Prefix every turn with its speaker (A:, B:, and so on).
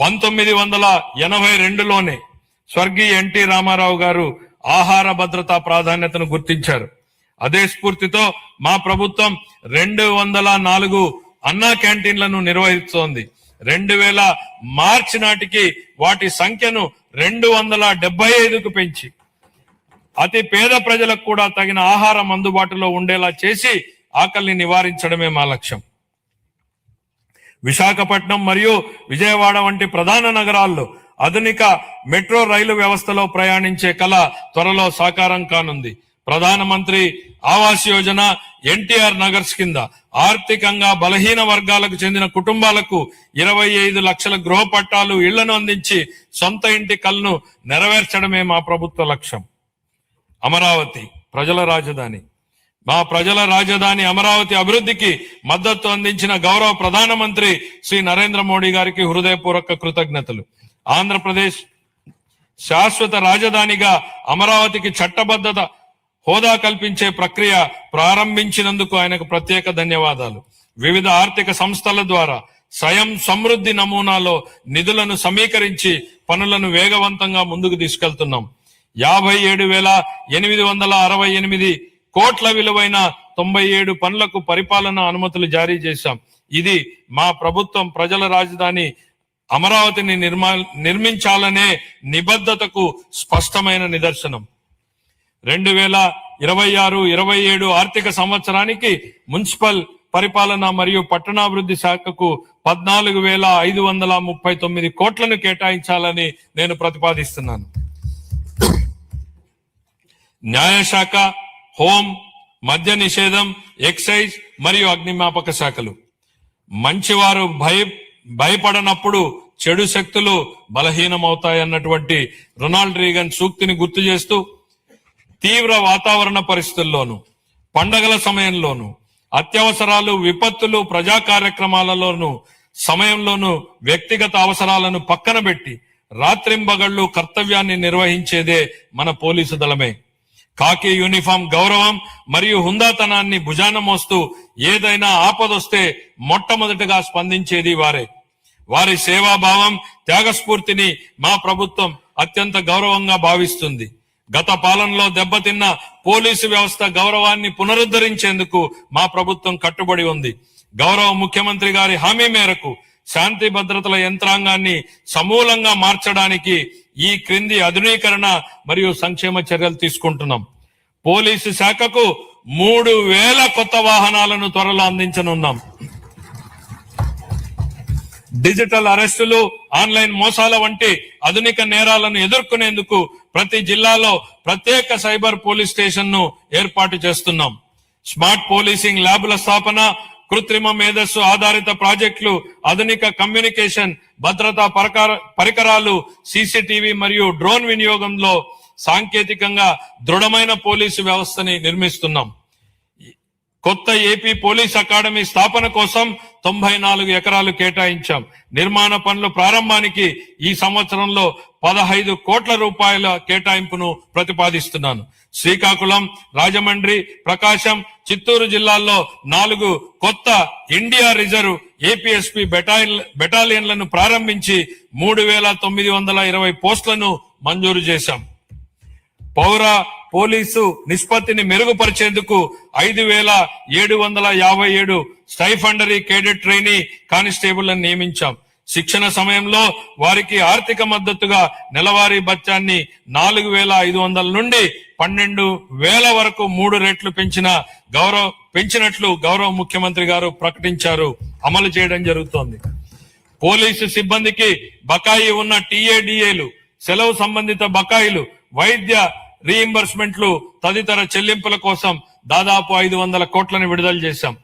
A: 1982లోనే స్వర్గీయ ఎన్టీ రామారావు గారు ఆహార భద్రతా ప్రాధాన్యతను గుర్తించారు. అదే స్ఫూర్తితో మా ప్రభుత్వం 204 అన్నా క్యాంటీన్లను నిర్వహిస్తోంది. 2000 మార్చి నాటికి వాటి సంఖ్యను 275కు పెంచి అతి పేద ప్రజలకు కూడా తగిన ఆహారం అందుబాటులో ఉండేలా చేసి ఆకలిని నివారించడమే మా లక్ష్యం. విశాఖపట్నం మరియు విజయవాడ వంటి ప్రధాన నగరాల్లో ఆధునిక మెట్రో రైలు వ్యవస్థలో ప్రయాణించే కళ త్వరలో సాకారం కానుంది. ప్రధానమంత్రి ఆవాస్ యోజన, ఎన్టీఆర్ నగర్స్ కింద ఆర్థికంగా బలహీన వర్గాలకు చెందిన కుటుంబాలకు 25 లక్షల గృహ పట్టాలు, ఇళ్లను అందించి సొంత ఇంటి కలను నెరవేర్చడమే మా ప్రభుత్వ లక్ష్యం. అమరావతి ప్రజల రాజధాని. మా ప్రజల రాజధాని అమరావతి అభివృద్ధికి మద్దతు అందించిన గౌరవ ప్రధానమంత్రి శ్రీ నరేంద్ర మోడీ గారికి హృదయపూర్వక కృతజ్ఞతలు. ఆంధ్రప్రదేశ్ శాశ్వత రాజధానిగా అమరావతికి చట్టబద్ధత హోదా కల్పించే ప్రక్రియ ప్రారంభించినందుకు ఆయనకు ప్రత్యేక ధన్యవాదాలు. వివిధ ఆర్థిక సంస్థల ద్వారా స్వయం సమృద్ధి నమూనాలో నిధులను సమీకరించి పనులను వేగవంతంగా ముందుకు తీసుకెళ్తున్నాం. 57,868 కోట్ల విలువైన 97 పనులకు పరిపాలన అనుమతులు జారీ చేశాం. ఇది మా ప్రభుత్వం ప్రజల రాజధాని అమరావతిని నిర్మించాలనే నిబద్ధతకు స్పష్టమైన నిదర్శనం. 2026-27 ఆర్థిక సంవత్సరానికి మున్సిపల్ పరిపాలన మరియు పట్టణాభివృద్ధి శాఖకు 14,539 కోట్లను కేటాయించాలని నేను ప్రతిపాదిస్తున్నాను. న్యాయశాఖ, హోం, మద్య నిషేధం, ఎక్సైజ్ మరియు అగ్నిమాపక శాఖలు. మంచివారు భయపడనప్పుడు చెడు శక్తులు బలహీనమవుతాయన్నటువంటి రొనాల్డ్ రీగన్ సూక్తిని గుర్తు చేస్తూ తీవ్ర వాతావరణ పరిస్థితుల్లోనూ, పండగల సమయంలోనూ, అత్యవసరాలు, విపత్తులు, ప్రజా కార్యక్రమాలలోనూ సమయంలోనూ వ్యక్తిగత అవసరాలను పక్కన పెట్టి రాత్రింబగళ్లు కర్తవ్యాన్ని నిర్వహించేదే మన పోలీసు దళమే. కాకి యూనిఫామ్ గౌరవం మరియు హుందాతనాన్ని భుజాన మోస్తూ ఏదైనా ఆపదొస్తే మొట్టమొదటిగా స్పందించేది వారే. వారి సేవాభావం, త్యాగస్ఫూర్తిని మా ప్రభుత్వం అత్యంత గౌరవంగా భావిస్తుంది. గత పాలనలో దెబ్బతిన్న పోలీసు వ్యవస్థ గౌరవాన్ని పునరుద్ధరించేందుకు మా ప్రభుత్వం కట్టుబడి ఉంది. గౌరవ ముఖ్యమంత్రి గారి హామీ మేరకు శాంతి భద్రతల యంత్రాంగాన్ని సమూలంగా మార్చడానికి ఈ క్రింది ఆధునీకరణ మరియు సంక్షేమ చర్యలు తీసుకుంటున్నాం. పోలీసు శాఖకు 3,000 కొత్త వాహనాలను త్వరలో అందించనున్నాం. డిజిటల్ అరెస్టులు, ఆన్లైన్ మోసాల వంటి ఆధునిక నేరాలను ఎదుర్కొనేందుకు ప్రతి జిల్లాలో ప్రత్యేక సైబర్ పోలీస్ స్టేషన్ ను ఏర్పాటు చేస్తున్నాం. స్మార్ట్ పోలీసింగ్ ల్యాబ్ల స్థాపన, కృత్రిమ మేధస్సు ఆధారిత ప్రాజెక్టులు, ఆధునిక కమ్యూనికేషన్ భద్రతా పరికరాలు, సీసీటీవీ మరియు డ్రోన్ వినియోగంలో సాంకేతికంగా దృఢమైన పోలీసు వ్యవస్థని నిర్మిస్తున్నాం. కొత్త ఏపీ పోలీస్ అకాడమీ స్థాపన కోసం 94 ఎకరాలు కేటాయించాం. నిర్మాణ పనుల ప్రారంభానికి ఈ సంవత్సరంలో 15 కోట్ల రూపాయల కేటాయింపును ప్రతిపాదిస్తున్నాను. శ్రీకాకుళం, రాజమండ్రి, ప్రకాశం, చిత్తూరు జిల్లాల్లో 4 కొత్త ఇండియా రిజర్వ్ ఏపీఎస్పీ బెటాలియన్లను ప్రారంభించి 3,920 పోస్టులను మంజూరు చేశాం. పౌర పోలీసు నిష్పత్తిని మెరుగుపరిచేందుకు 5,757 స్టైఫండరీ కేడెట్ ట్రైనీ కానిస్టేబుళ్లను నియమించాం. శిక్షణ సమయంలో వారికి ఆర్థిక మద్దతుగా నెలవారీ భత్యాన్ని 4,500 నుండి 12,000 వరకు 3 రెట్లు పెంచినట్లు గౌరవ ముఖ్యమంత్రి గారు ప్రకటించారు. అమలు చేయడం జరుగుతోంది. పోలీసు సిబ్బందికి బకాయి ఉన్న టీఏడీఏలు, సెలవు సంబంధిత బకాయిలు, వైద్య రీయింబర్స్మెంట్లు తదితర చెల్లింపుల కోసం దాదాపు 500 కోట్లను విడుదల చేశాం.